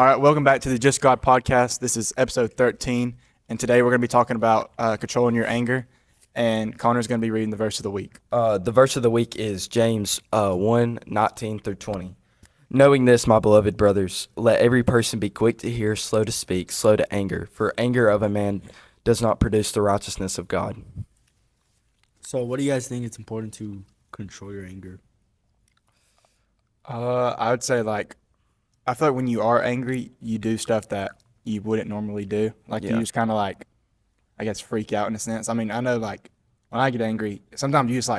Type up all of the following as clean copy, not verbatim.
All right, welcome back to the Just God podcast. This is episode 13, and today we're going to be talking about controlling your anger, and Connor's going to be reading the verse of the week. The verse of the week is James 1:19 through 20. Knowing this, my beloved brothers, let every person be quick to hear, slow to speak, slow to anger, for anger of a man does not produce the righteousness of God. So, what do you guys think it's important to control your anger? I would say, I feel like when you are angry, you do stuff that you wouldn't normally do. Like, you Yeah. just kind of, I guess, freak out in a sense. I mean, I know, when I get angry, sometimes you just,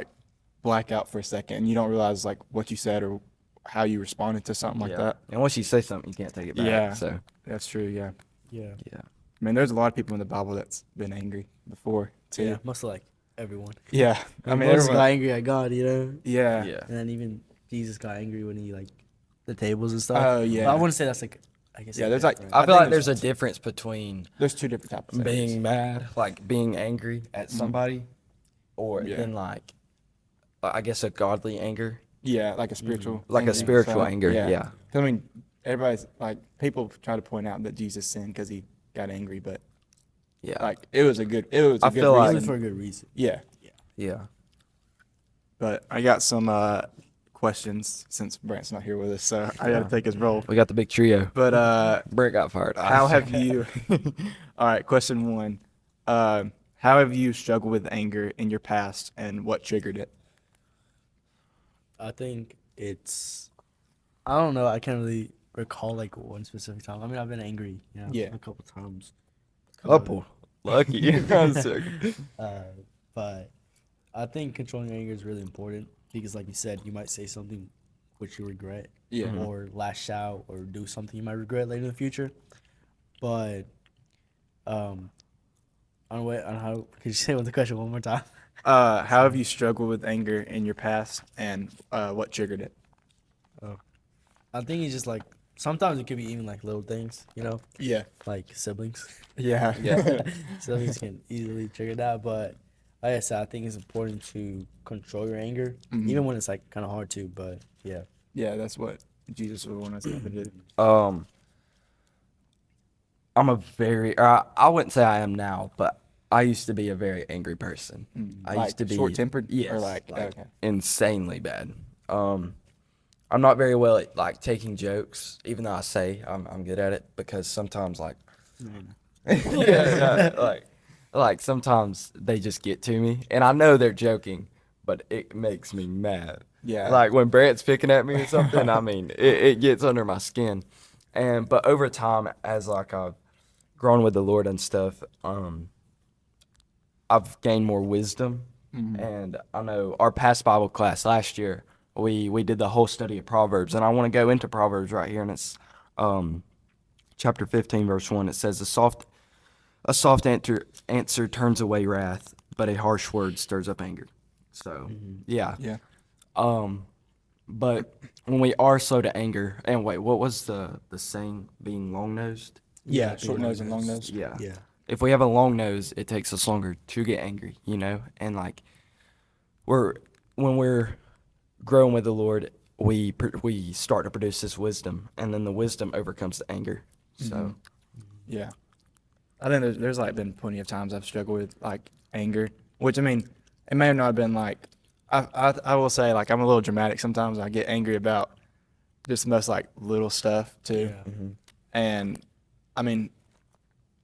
black out for a second, and you don't realize, what you said or how you responded to something like that. And once you say something, you can't take it back. Yeah. So, That's true, yeah. Yeah. yeah. I mean, there's a lot of people in the Bible that's been angry before, too. Yeah, most of everyone. Yeah. I mean, Moses everyone. got angry at God, Yeah. Yeah. and then even Jesus got angry when he the tables and stuff. Oh, yeah. But I wouldn't say that's I guess. Yeah, there's, different. I feel think like there's a there's- difference between There's two different types of being angers. mad, being angry at somebody, or Yeah. then I guess a godly anger, Yeah, like a spiritual. like a anger. spiritual So, anger. Yeah. 'Cause, I mean, everybody's people try to point out that Jesus sinned because he got angry, but Yeah. it was a good. It was. I A good feel like- Usually reason. for a good reason. Yeah, Yeah. but I got some questions since Brant's not here with us, so I got to take his role. We got the big trio. But Brett got fired. how have you? All right, question one. How have you struggled with anger in your past, and what triggered it? I think I don't know. I can't really recall one specific time. I mean, I've been angry, Yeah. a couple times. Couple. Lucky. But I think controlling your anger is really important because, like you said, you might say something which you regret, Yeah. or lash out, or do something you might regret later in the future. But on how could you say the question one more time? How have you struggled with anger in your past, and what triggered it? I think it's just sometimes it could be even little things, Yeah. like siblings. Yeah. Yeah. Siblings can easily trigger that, but like I said, I think it's important to control your anger, even when it's kind of hard to. But yeah. Yeah, that's what Jesus would want us to do. I'm I wouldn't say I am now, but I used to be a very angry person. I used to be short-tempered? Yes, Or okay. insanely bad. I'm not very well at taking jokes, even though I say I'm good at it, because sometimes sometimes they just get to me, and I know they're joking, but it makes me mad. Yeah. Like when Brant's picking at me or something, I mean, it gets under my skin. But over time, as I've grown with the Lord and stuff, I've gained more wisdom. And I know our past Bible class last year, we did the whole study of Proverbs, and I want to go into Proverbs right here, and it's chapter 15, verse 1. It says, a soft answer turns away wrath, but a harsh word stirs up anger. So, yeah. Yeah. But when we are slow to anger, and wait, what was the saying? Being long-nosed? Yeah, short nose and long nose. Yeah. Yeah. If we have a long nose, it takes us longer to get angry, And when we're growing with the Lord, we start to produce this wisdom, and then the wisdom overcomes the anger. So, Yeah. I think there's been plenty of times I've struggled with anger, which I mean, it may have not been I will say I'm a little dramatic sometimes. I get angry about just the most little stuff too. Yeah. And I mean,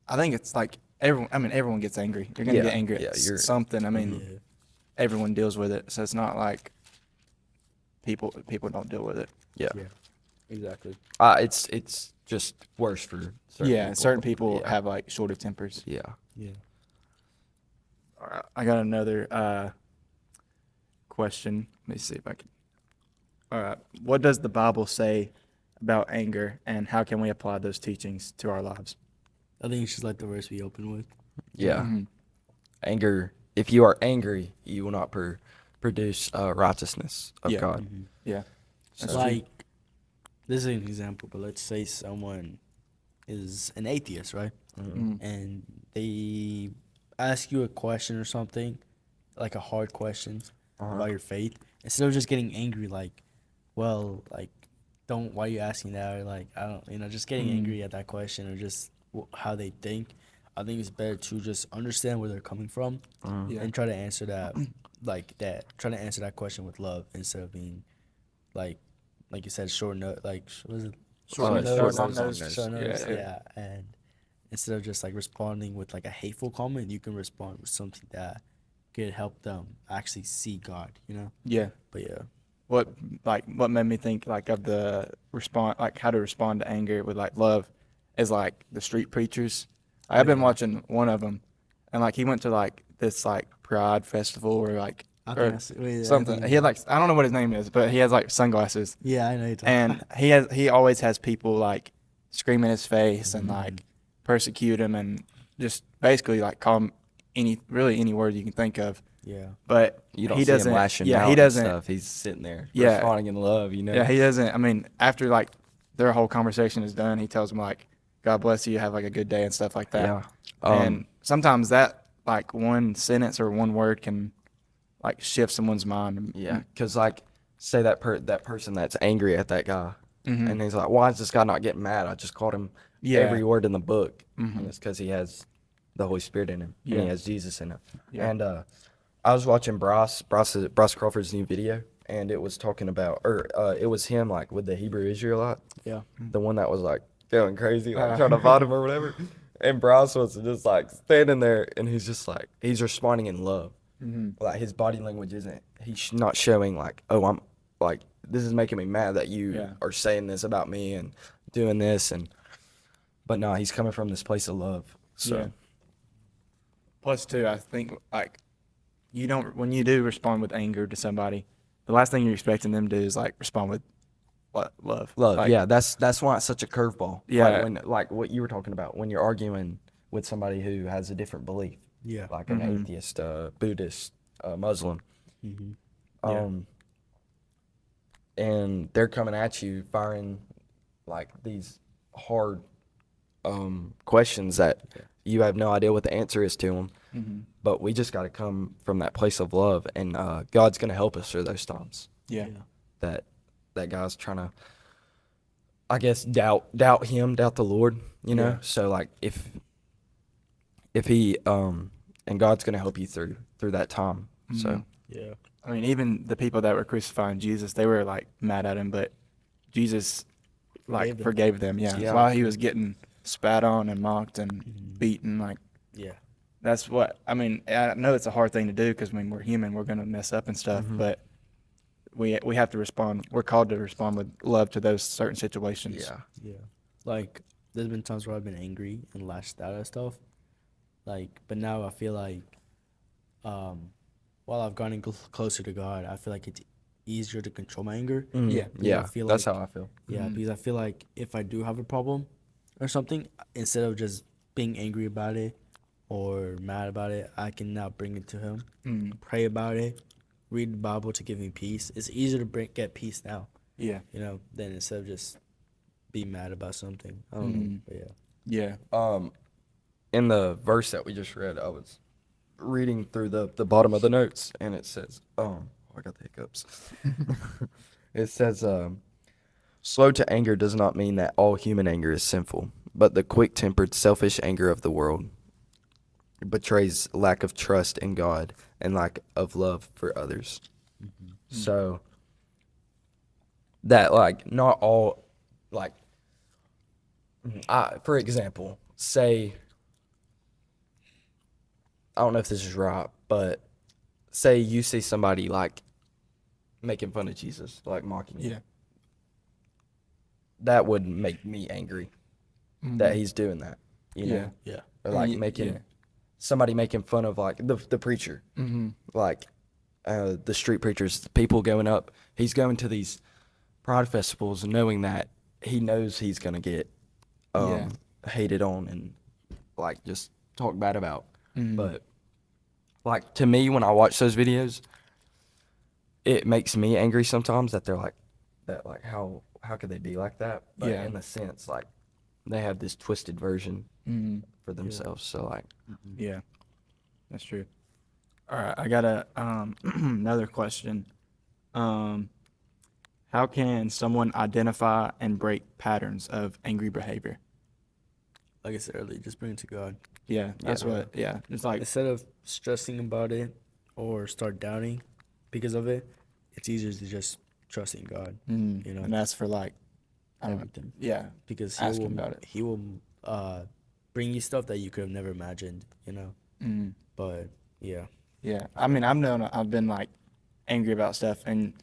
I think it's everyone gets angry. You're gonna Yeah, get angry at yeah, you're- something. I mean, Yeah. everyone deals with it, so it's not like people don't deal with it. yeah. Yeah. Exactly. It's just worse for certain Yeah, people. certain people Yeah. have shorter tempers. Yeah. Yeah. All right, I got another question. Let me see if I can. All right, what does the Bible say about anger, and how can we apply those teachings to our lives? I think you should let the verse be open with. Yeah. Mhm. Anger. If you are angry, you will not produce righteousness of Yeah. God. Yeah. That's true. This is an example, but let's say someone is an atheist, right? Mhm. And they ask you a question or something, like a hard question about your faith, instead of just getting angry, well, don't, why are you asking that? Or like, I don't, just getting angry at that question, or just how they think. I think it's better to just understand where they're coming from Yeah. and try to answer that, try to answer that question with love instead of being like, you said, short note, like, what is it? Short nose, nose, long long nose. nose. Short nose, Yeah. yeah. And instead of just like responding with like a hateful comment, you can respond with something that could help them actually see God. Yeah. But yeah. What made me think like of the respond, like how to respond to anger with like love, is like the street preachers. I've been Yeah. watching one of them, and like he went to like this like Pride festival or like I or think that's wait, I something. think- He had like, I don't know what his name is, but he has like sunglasses, Yeah, I know you're talking and about. he always has people like scream in his face and like persecute him and just basically like call him any word you can think of. Yeah. But You don't he see doesn't. him lashing Yeah, out he and doesn't. stuff. He's sitting there Yeah. responding in love, you know? Yeah, he doesn't. I mean, after like their whole conversation is done, he tells them like, "God bless you, have like a good day" and stuff like that. Yeah. And sometimes that like one sentence or one word can like shift someone's mind. Yeah, because like, say that person that's angry at that guy, Mhm. and he's like, "Why is this guy not getting mad? I just called him Yeah. every word in the book, Mhm. and it's because he has the Holy Spirit in him, and Yeah. he has Jesus in him." Yeah. And I was watching Bryce Crawford's new video, and it was talking about, or it was him like with the Hebrew Israelite, Yeah. the one that was like feeling crazy, like Uh. trying to fight him or whatever. And Bryce was just like standing there, and he's just like he's responding in love. Mhm. Like his body language isn't. He's not showing like, oh, I'm like this is making me mad that you Yeah. are saying this about me and doing this but no, he's coming from this place of love. So Yeah. Plus, too, I think like you don't when you do respond with anger to somebody, the last thing you're expecting them to do is like respond with what love. love, Like, yeah, that's why it's such a curveball. Yeah. like, when like what you were talking about when you're arguing with somebody who has a different belief, Yeah. like an Mhm. atheist, Buddhist, Muslim. Mm-hmm. Yeah. And they're coming at you firing like these hard questions that you have no idea what the answer is to them. Mhm. But we just got to come from that place of love, and God's going to help us through those times Yeah. that guy's trying to, I guess, doubt him, doubt the Lord, you know. Yeah. So like if he and God's going to help you through that time. So Mhm. Yeah. I mean, even the people that were crucifying Jesus, they were like mad at him, but Jesus like forgave them. Yeah. Yeah. While he was getting spat on and mocked and Mhm. beaten, like Yeah. that's what I mean. I know it's a hard thing to do because I mean we're human, we're gonna mess up and stuff, Mhm. but we have to respond. We're called to respond with love to those certain situations. yeah, Yeah. Like, there's been times where I've been angry and lashed out at stuff. Like, but now I feel like, while I've gotten closer to God, I feel like it's easier to control my anger. Mhm. Yeah. Because yeah. I feel That's like- how I feel. Yeah, Mhm. because I feel like if I do have a problem or something, instead of just being angry about it or mad about it, I can now bring it to Him, Mm. pray about it, read the Bible to give me peace. It's easier to get peace now, Yeah. than instead of just being mad about something. I don't know, Mhm. but yeah. Yeah. In the verse that we just read, I was reading through the bottom of the notes, and it says, I got the hiccups. It says, slow to anger does not mean that all human anger is sinful, but the quick-tempered, selfish anger of the world betrays lack of trust in God and lack of love for others. So that like not all like for example, say I don't know if this is right, but say you see somebody like making fun of Jesus, like mocking you. Yeah. That would make me angry that he's doing that, you know? Yeah. Yeah. Or like Ye- making yeah. somebody making fun of like the preacher, Mm-hmm. like the street preachers, the people going up. He's going to these pride festivals knowing that he knows he's gonna get Yeah. hated on and like just talked bad about. Mhm. But like to me, when I watch those videos, it makes me angry sometimes that they're like that. Like how could they be like that? But Yeah. in the sense like they have this twisted version Mm-hmm. for themselves. So like Yeah, that's true. All right, I got a another question. How can someone identify and break patterns of angry behavior? Like I said earlier, just bring it to God. Yeah, that's Yeah. what. Yeah, it's like Instead of stressing about it or start doubting because of it, it's easier to just trust in God, you know, and that's for like, I don't know. everything. Yeah, Because Ask him about it. he will bring you stuff that you could have never imagined, you know. mm, But yeah, yeah. I mean, I've been like angry about stuff, and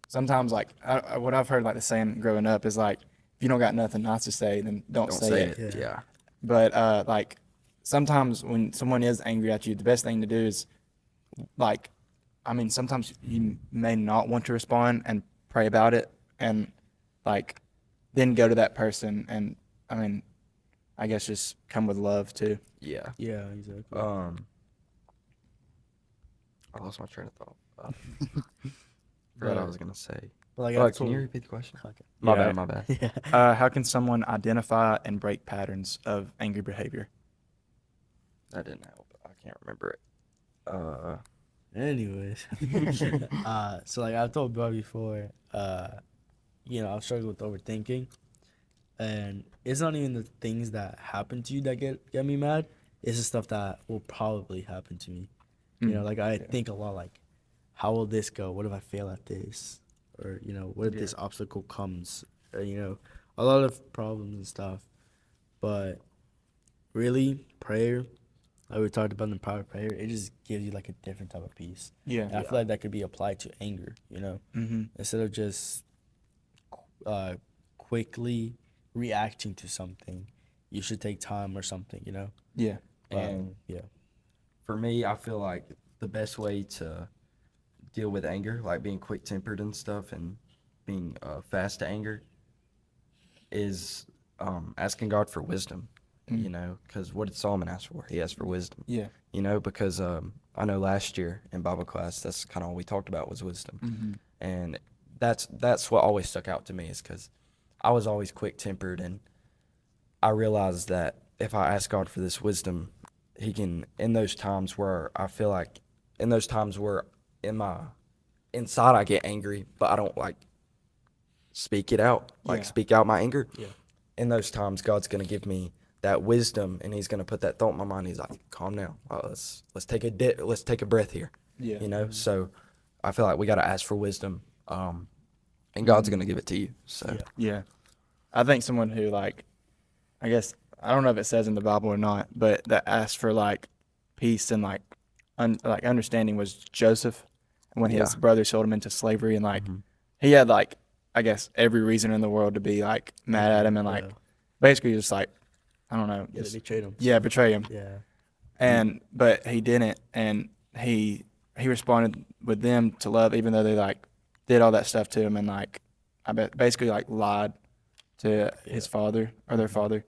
sometimes like what I've heard like the saying growing up is like, if you don't got nothing nice to say, then don't Don't say say it. it. Yeah. Yeah. But like sometimes when someone is angry at you, the best thing to do is like, I mean, sometimes you may not want to respond and pray about it, and like then go to that person, and I mean, I guess just come with love too. Yeah. yeah, exactly. I lost my train of thought. Forgot what I But- was gonna say. But like Oh, I've can you told- repeat the question? Okay. My Yeah. bad. My bad. Yeah. How can someone identify and break patterns of angry behavior? That didn't help. I can't remember it. Anyways, so like I've told Bob before, you know, I've struggled with overthinking, and it's not even the things that happen to you that get me mad. It's the stuff that will probably happen to me. You know, like I think a lot, like, how will this go? What if I fail at this? Or you know, what if this obstacle comes? Or, you know, a lot of problems and stuff. But really, prayer, like we talked about in the power of prayer, it just gives you like a different type of peace. Yeah. And I feel like that could be applied to anger, you know, Mm-hmm. instead of just quickly reacting to something, you should take time or something, you know. Yeah. And Yeah, for me, I feel like the best way to deal with anger, like being quick tempered and stuff, and being fast to anger, is asking God for wisdom. You know, because what did Solomon ask for? He asked for wisdom. Yeah. You know, because I know last year in Bible class, that's kind of all we talked about was wisdom, and that's what always stuck out to me is because I was always quick tempered, and I realized that if I ask God for this wisdom, He can, in those times where I feel like, in those times where in my inside I get angry, but I don't like speak it out, like Yeah. speak out my anger. yeah, In those times, God's gonna give me that wisdom, and He's gonna put that thought in my mind. He's like, "Calm down. Let's take let's take a breath here." Yeah. You know. So I feel like we gotta ask for wisdom, and God's gonna give it to you. So yeah. Yeah. I think someone who like, I guess I don't know if it says in the Bible or not, but that asked for like peace and like like understanding was Joseph, when his Yeah. brother sold him into slavery, and like he had like, I guess, every reason in the world to be like mad at him and like Yeah. basically just like, I don't know, Yeah, they just, betrayed him. yeah, betray him. Yeah, And but he didn't, and he responded with them to love, even though they like did all that stuff to him, and like I bet basically like lied to his father or their father,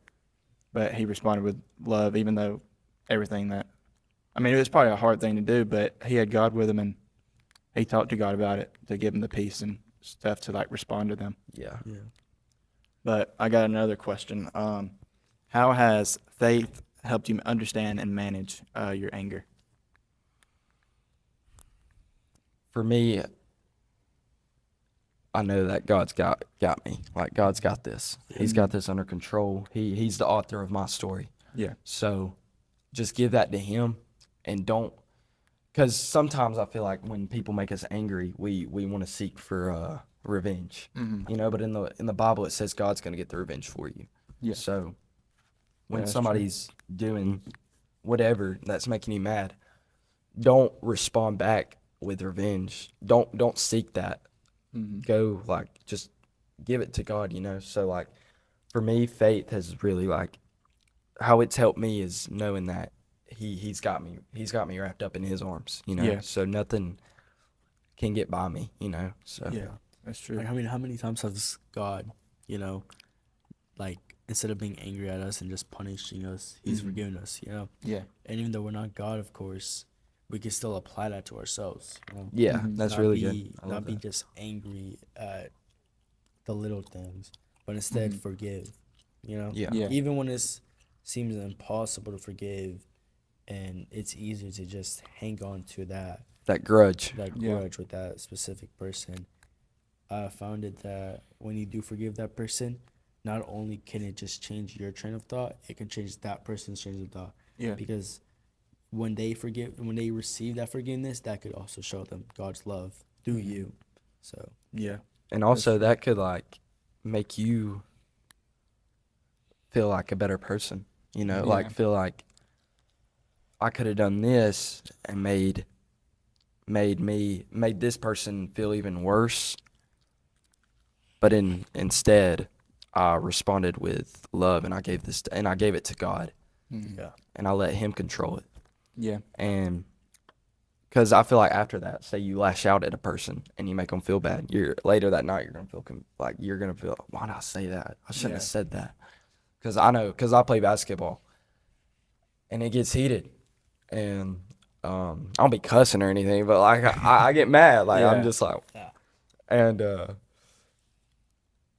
but he responded with love, even though everything that, I mean, it was probably a hard thing to do, but he had God with him, and he talked to God about it to give him the peace and stuff to like respond to them. yeah. yeah. But I got another question. How has faith helped you understand and manage your anger? For me, I know that God's got me. Like God's got this. He's got this under control. He's the author of my story. Yeah. So just give that to Him, and don't, because sometimes I feel like when people make us angry, we want to seek for revenge. You know, but in the Bible it says God's going to get the revenge for you. Yeah. So when that's somebody's doing whatever that's making you mad, don't respond back with revenge. Don't seek that. Go like just give it to God, you know. So like for me, faith has really like how it's helped me is knowing that he's got me wrapped up in His arms, you know. Yeah. So nothing can get by me, you know. So Yeah, that's true. Like, I mean, how many times has God, you know, like instead of being angry at us and just punishing us, He's forgiven us, you know. Yeah. And even though we're not God, of course, we can still apply that to ourselves. You know? yeah, that's Not really be, good. I Not love be that. just angry at the little things, but instead forgive. You know. Yeah. Yeah. Even when it seems impossible to forgive, and it's easier to just hang on to that That grudge. that Yeah. grudge with that specific person. I found it that when you do forgive that person, not only can it just change your train of thought, it can change that person's train of thought. Yeah. Because when they receive that forgiveness, that could also show them God's love through you. So Yeah. And also that could like make you feel like a better person, Yeah. like feel like I could have done this and made this person feel even worse. But instead I responded with love, and I gave it to God, yeah, and I let him control it. Yeah. And because I feel like after that, say you lash out at a person and you make them feel bad, later that night you're gonna feel why did I say that? I shouldn't have Yeah. said that. Because I play basketball, and it gets heated, and I don't be cussing or anything, but like I get mad, like I'm Yeah. just like, Yeah. and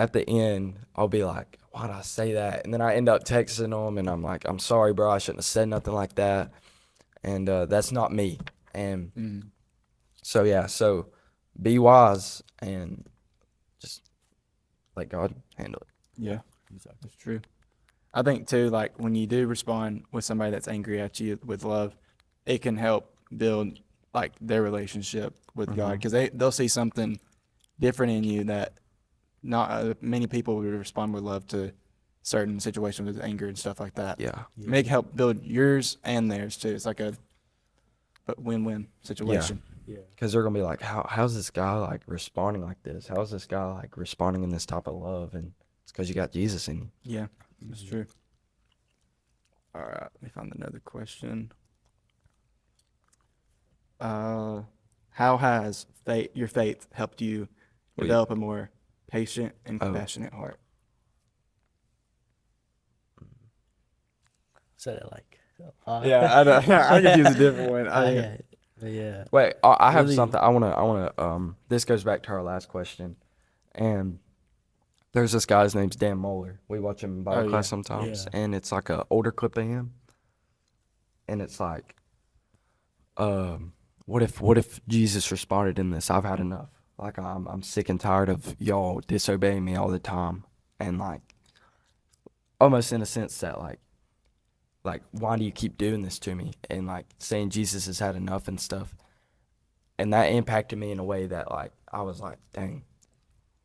at the end I'll be like, why did I say that? And then I end up texting them, and I'm like, I'm sorry, bro, I shouldn't have said nothing like that, and that's not me. And Mm. so yeah, so be wise and just let God handle it. Yeah. That's true. I think too, like when you do respond with somebody that's angry at you with love, it can help build like their relationship with God, because they'll see something different in you that not many people would respond with love to certain situations with anger and stuff like that. Yeah. Make help build yours and theirs too. It's like a win-win situation. yeah, Because they're gonna be like, how's this guy like responding like this? How's this guy like responding in this type of love? And it's because you got Jesus in you. Yeah, that's true. All right, let me find another question. How has your faith helped you Well, develop a more patient and Oh. compassionate heart? said it like. Yeah, I know. I could use a different one. Yeah, but yeah. Wait, I have Really- something. I wanna. This goes back to our last question, and there's this guy. His name's Dan Moeller. We watch him in Bible Oh, class yeah. sometimes, Yeah. and it's like a older clip of him, and it's like, what if Jesus responded in this? I've had enough. Like I'm sick and tired of y'all disobeying me all the time, and like, almost in a sense that like why do you keep doing this to me? And like saying Jesus has had enough and stuff. And that impacted me in a way that like I was like, dang,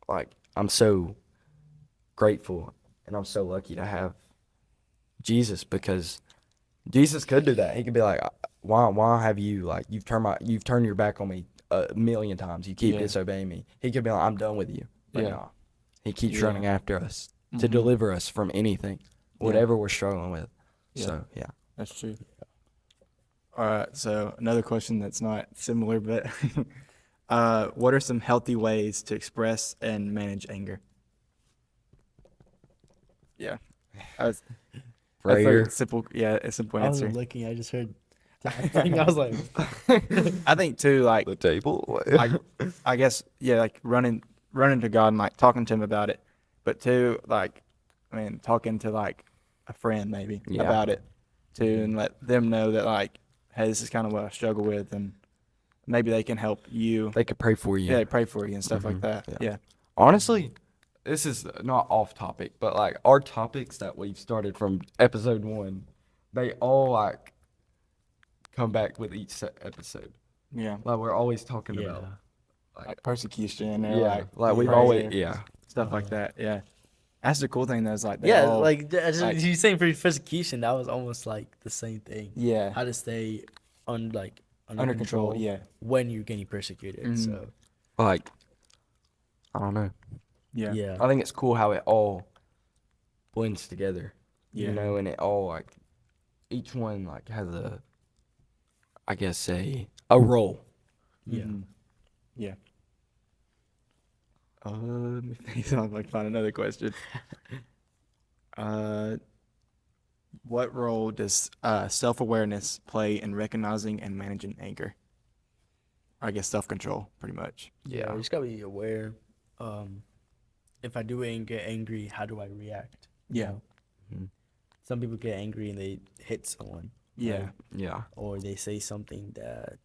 like I'm so grateful and I'm so lucky to have Jesus, because Jesus could do that. He could be like, why have you like you've turned your back on me a million times. You keep Yeah. disobeying me. He could be like, I'm done with you. But Yeah. no, he keeps Yeah. running after us to Mhm. deliver us from anything, whatever we're struggling with. Yeah. So yeah. That's true. All right, so another question that's not similar, but what are some healthy ways to express and manage anger? Yeah, that's like Prayer. a simple. Yeah, a simple I answer. wasn't looking. I just heard. I was like, I think too, like The table. I guess yeah, like running to God and like talking to him about it, but too like I mean talking to like a friend maybe Yeah. about it too, and let them know that like hey, this is kind of what I struggle with, and maybe they can help you. They could pray for you. Yeah, they pray for you and stuff like Mhm, that. yeah. Yeah. Honestly, this is not off topic, but like our topics that we've started from episode 1, they all like come back with each episode. Yeah. Like we're always talking yeah. about Like persecution or yeah, like we've prayer, always yeah. stuff like that. Yeah. That's the cool thing though, is like they Yeah, all, like like- you saying for persecution, that was almost like the same thing. yeah, How to stay under under control. Yeah. when you're getting persecuted. Mhm. So Like I don't know. Yeah. yeah, I think it's cool how it all blends together. Yeah. You know, and it all like each one like has I guess a role. yeah. Mhm. Yeah. Let me think. I'll like find another question. What role does self-awareness play in recognizing and managing anger? I guess self-control, pretty much. Yeah, you just gotta be aware. If I do get angry, how do I react? You Yeah. know? Mhm. Some people get angry and they hit someone. Yeah. right? Yeah. Or they say something that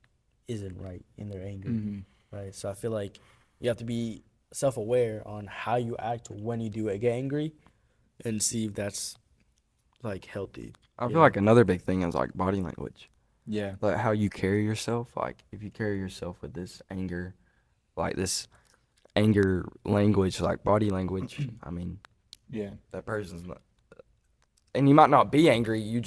isn't right in their anger. Mhm. Right. So I feel like you have to be self-aware on how you act when you do get angry, and see if that's like healthy. I feel Yeah. like another big thing is like body language. Yeah. Like how you carry yourself. Like if you carry yourself with this anger, like this anger language, like body language, I mean, Yeah. that person's not, and you might not be angry, you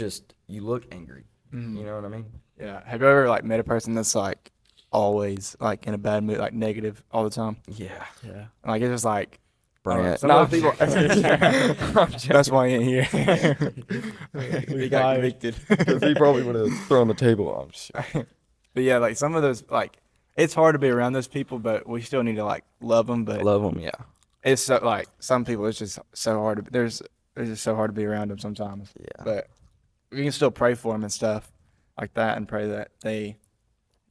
look angry. Mhm. You know what I mean? Yeah. Have you ever like met a person that's like always like in a bad mood, like negative all the time? Yeah. Yeah. Like it's just like I don't know, Brant. some No, of those people. That's why he ain't here. He got fired. convicted. Because he probably would have thrown the table on. But yeah, like some of those, like it's hard to be around those people, but we still need to like love them. But Love him, yeah. it's so like some people, it's just so hard. It's just so hard to be around them sometimes. Yeah. But we can still pray for them and stuff like that, and pray that they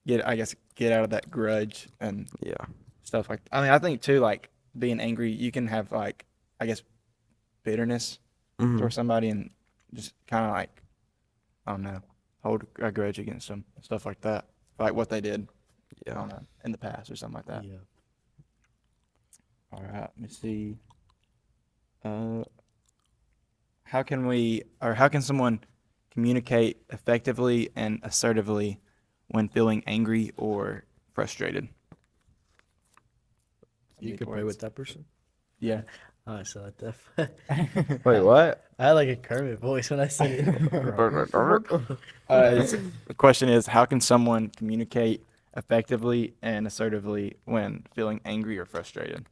get out of that grudge and Yeah. stuff like. I mean, I think too, like being angry, you can have like bitterness Mhm. towards somebody and just kind of like I don't know, hold a grudge against them, stuff like that, like what they did. I Yeah. don't know, in the past or something like that. Yeah. All right, let me see. How can someone communicate effectively and assertively when feeling angry or frustrated? You could pray with that person. Yeah. Oh, so like that. Wait, what? I had like a Kermit voice when I said it. The question is, how can someone communicate effectively and assertively when feeling angry or frustrated?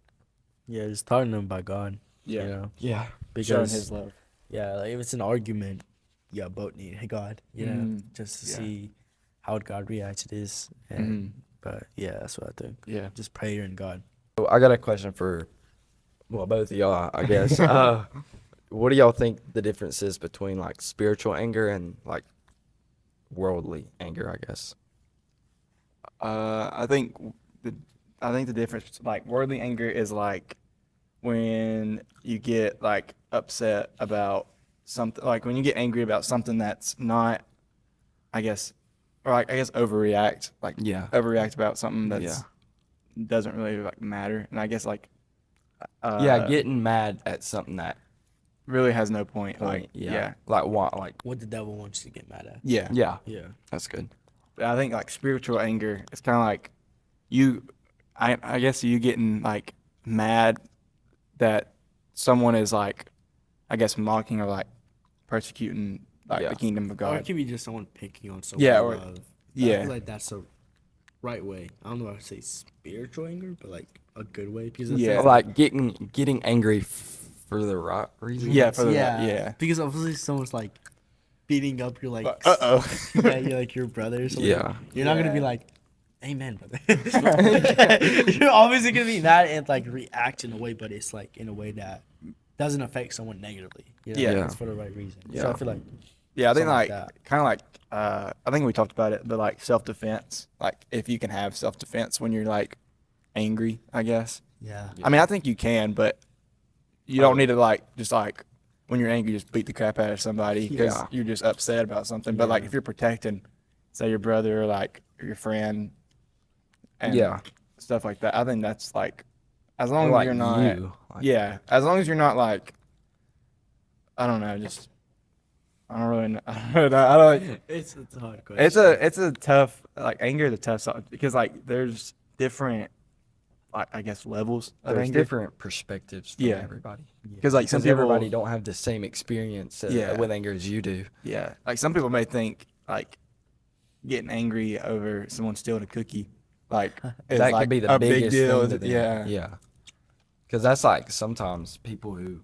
Yeah, just talking to them about God. Yeah. You know, Yeah. Showing because his love. yeah, like if it's an argument, yeah, both need God. You know, Mhm. just to Yeah. see how God reacts to this. And Mhm. but yeah, that's what I think. Yeah. Just prayer and God. So I got a question for, well, both of y'all, I guess. What do y'all think the difference is between like spiritual anger and like worldly anger, I guess? I think the difference, like worldly anger, is like when you get like upset about something, like when you get angry about something that's not, I guess, or like I guess overreact, like Yeah. overreact about something that's Yeah. doesn't really like matter, and I guess like Yeah, getting mad at something that really has no point. Like yeah. Like what? Like What the devil wants you to get mad at. yeah. yeah, Yeah. that's good. I think like spiritual anger, it's kind of like I guess you getting like mad that someone is like, I guess mocking or like persecuting like Yeah. the kingdom of Or it God. could be just someone picking on someone. Yeah, you or- love. I Yeah. feel like that's the right way. I don't know if I would say spiritual anger, but like a good way. Because it's Yeah. just Like getting angry for the right reason. Yeah, for the yeah. Because obviously someone's like beating up your like Uh-oh. yeah, you're like your brother or something. Yeah. You're not gonna be Yeah. like, amen, brother. You're obviously gonna be mad and like react in a way, but it's like in a way that doesn't affect someone negatively. You know? Yeah. It's for the right reason. So Yeah. I feel like Yeah, I think Something like like that. kind of like I think we talked about it, but like self-defense, like if you can have self-defense when you're like angry, I guess. yeah. I mean, I think you can, but you don't need to like just like when you're angry, just beat the crap out of somebody because Yeah. you're just upset about something. But like Yeah. if you're protecting, say your brother or like your friend, and Yeah. stuff like that, I think that's like as long as Like you're not, you. Like, yeah, as long as you're not like, I don't know, just I don't really know. I don't. It's a hard question. It's a tough like anger is a tough subject because like there's different like I guess levels of There's anger. different perspectives from Yeah. everybody. Because like some Because people everybody don't have the same experience Yeah. with anger as you do. Yeah, like some people may think like getting angry over someone stealing a cookie, like is That like could be the a big biggest deal. thing to them. Yeah, Yeah. Because that's like sometimes people who,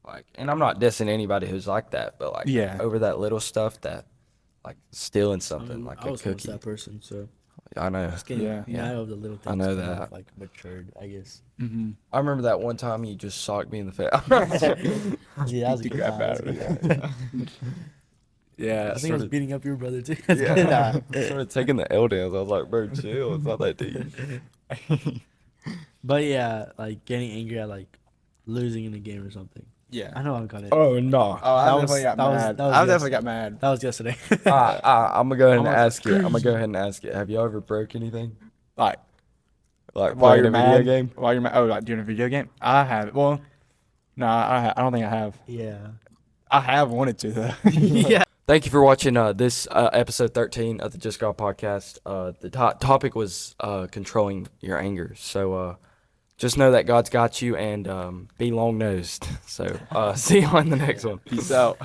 like, and I'm not dissing anybody who's like that, but like Yeah. over that little stuff that, like stealing something like I a was once cookie. that person, so I know. it's getting Yeah. mad over the little things. I know kind of, that. like matured, I guess. mm-hmm. I remember that one time you just socked me in the face. Yeah, that was a Beat the good crap time. out That was a of good it. time. Yeah, I think I was beating up your brother too. Yeah. I started taking the L downs. I was like, bro, chill. It's not that deep. But yeah, like getting angry at like losing in a game or something. yeah. I know I've got it. Oh, no. Oh, I That was- definitely got that was- mad. that was I yes- definitely got mad. That was yesterday. I'm going to go ahead and I'm ask you. I'm going to go ahead and ask you. Have you ever broke anything? Like, Like While playing you're a video mad, game? while you're mad. Oh, like doing a video game. I have. Well, no, I don't think I have. Yeah. I have wanted to though. Yeah. Thank you for watching this episode 13 of the Just God podcast. The topic was controlling your anger. So just know that God's got you and be long nosed. So see you on the next one. Peace out.